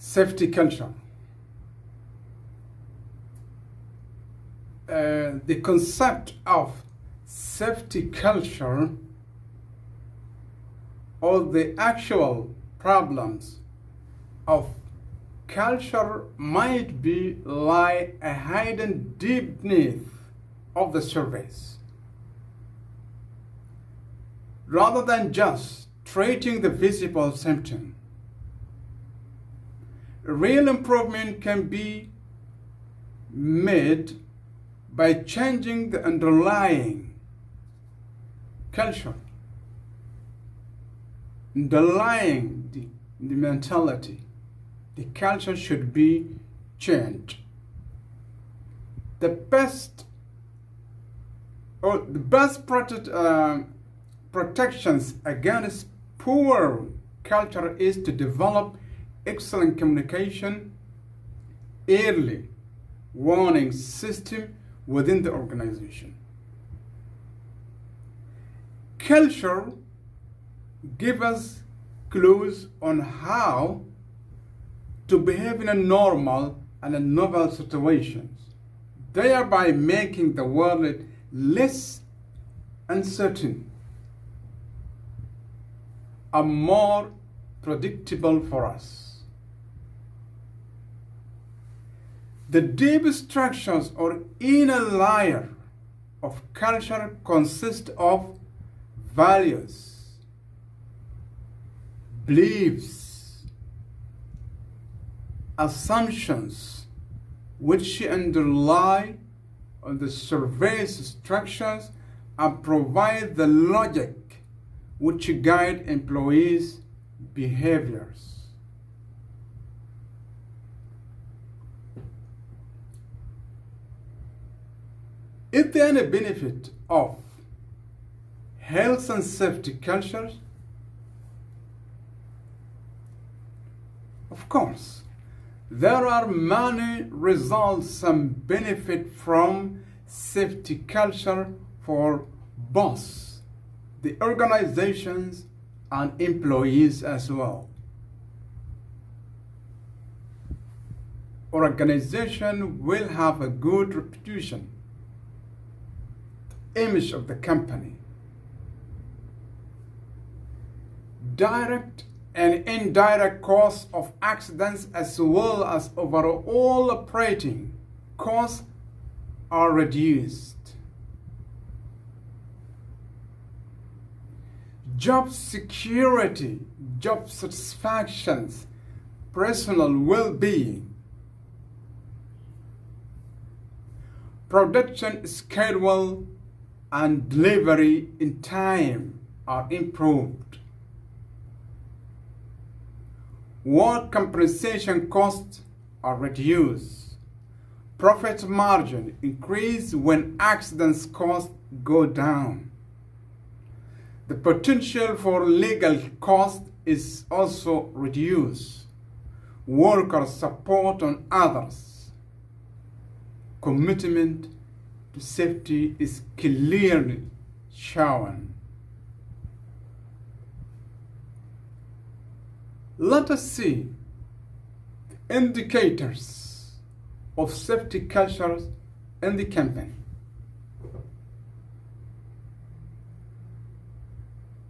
Safety culture. The concept of safety culture or the actual problems of culture might be lie a hidden deep beneath of the surface. Rather than just treating the visible symptom, real improvement can be made by changing the underlying culture, underlying the mentality. The culture should be changed. The best protections against poor culture is to develop excellent communication, early warning system within the organization. Culture gives us clues on how to behave in a normal and a novel situations, thereby making the world less uncertain and more predictable for us. The deep structures or inner layer of culture consist of values, beliefs, assumptions which underlie the surface structures and provide the logic which guide employees' behaviors. Is there any benefit of health and safety cultures? Of course, there are many results and benefit from safety culture for both the organizations and employees as well. Organization will have a good reputation, image of the company. Direct and indirect costs of accidents as well as overall operating costs are reduced. Job security, job satisfactions, personal well-being, production schedule and delivery in time are improved. Work compensation costs are reduced. Profit margin increase when accidents costs go down. The potential for legal cost is also reduced. Worker support on others. Commitment to safety is clearly shown. Let us see the indicators of safety cultures in the company.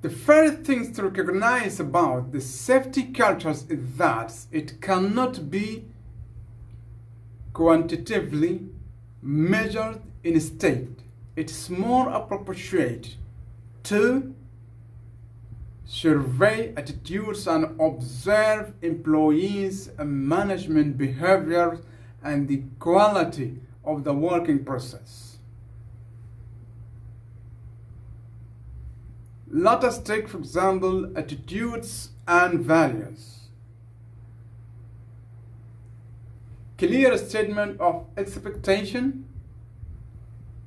The first thing to recognize about the safety cultures is that it cannot be quantitatively measured instead. It's more appropriate to survey attitudes and observe employees and management behavior and the quality of the working process. Let us take, for example, attitudes and values. Clear statement of expectation.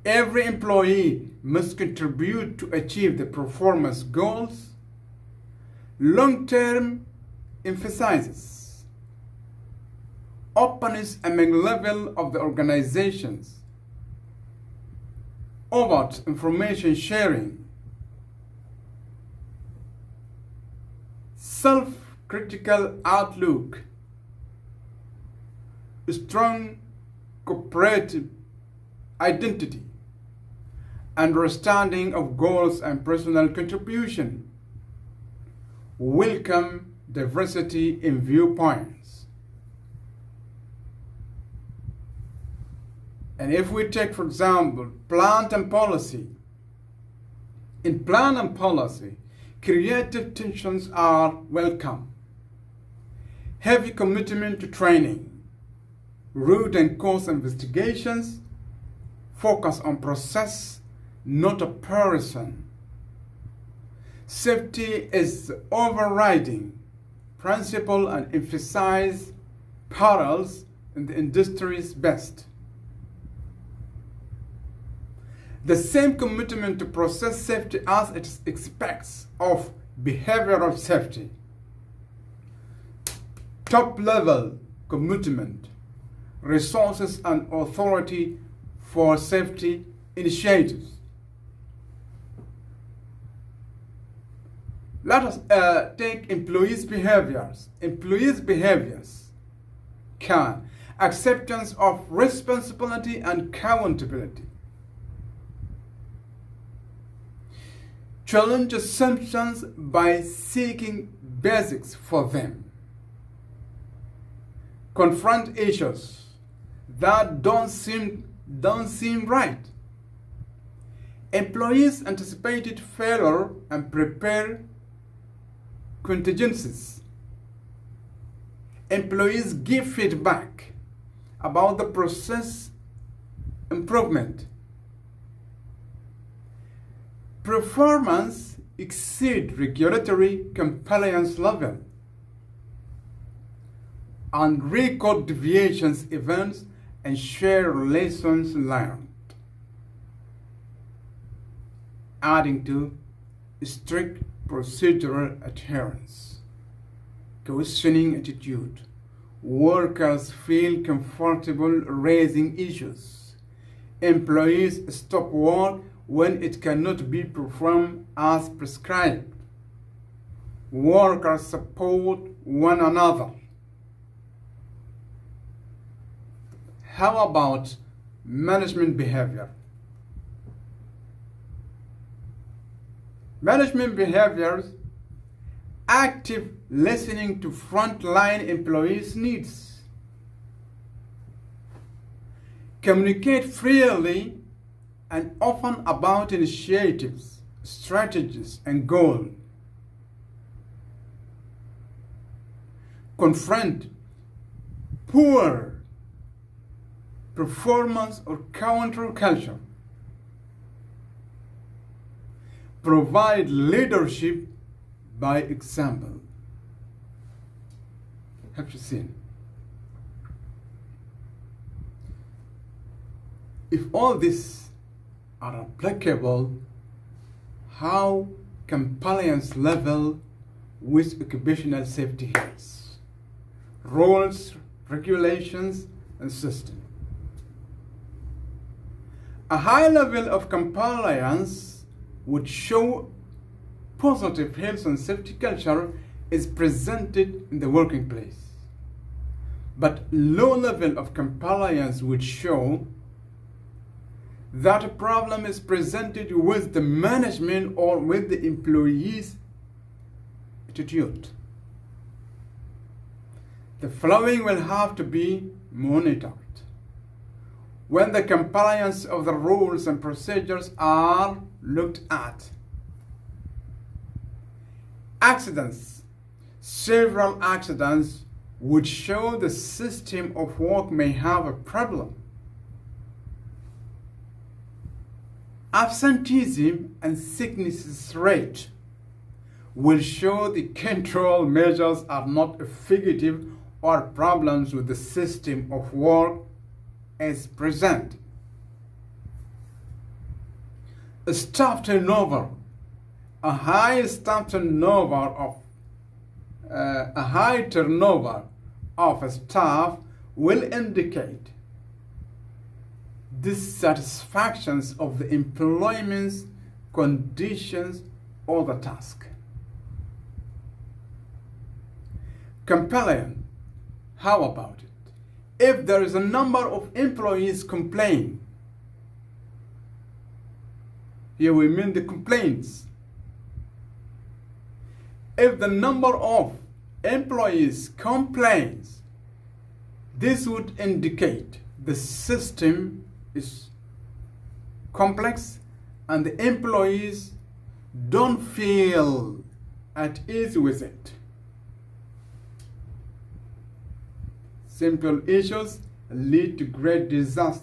Every employee must contribute to achieve the performance goals. Long-term emphasizes openness among level of the organizations, overt information sharing, self-critical outlook, strong cooperative identity, understanding of goals and personal contribution, welcome diversity in viewpoints. And if we take, for example, plan and policy, in plan and policy, creative tensions are welcome. Heavy commitment to training, root and cause investigations, focus on process, not a person. Safety is the overriding principle and emphasize perils in the industry's best. The same commitment to process safety as it expects of behavioral safety. Top-level commitment, resources and authority for safety initiatives. Let us take employees' behaviors. Employees' behaviors can acceptance of responsibility and accountability. Challenge assumptions by seeking basics for them. Confront issues that don't seem right. Employees anticipated failure and prepare contingencies. Employees give feedback about the process improvement. Performance exceed regulatory compliance level. And record deviations events and share lessons learned. Adding to strict procedural adherence. Questioning attitude. Workers feel comfortable raising issues. Employees stop work when it cannot be performed as prescribed. Workers support one another. How about management behavior? Management behaviors, active listening to frontline employees' needs. Communicate freely and often about initiatives, strategies, and goals. Confront poor performance or counter culture. Provide leadership by example. Have you seen? If all these are applicable, how compliance level with occupational safety health, rules, regulations, and system. A high level of compliance would show positive health and safety culture is presented in the working place. But low level of compliance would show that a problem is presented with the management or with the employees' attitude. The following will have to be monitored. When the compliance of the rules and procedures are looked at. Accidents. Several accidents would show the system of work may have a problem. Absenteeism and sickness rate will show the control measures are not effective or problems with the system of work is present. A staff turnover. A high turnover of a staff will indicate dissatisfactions of the employment's conditions or the task. Compelling. How about it? if there is a number of employees complain, here we mean the complaints. If the number of employees complains, this would indicate the system is complex and the employees don't feel at ease with it. Simple issues lead to great disaster.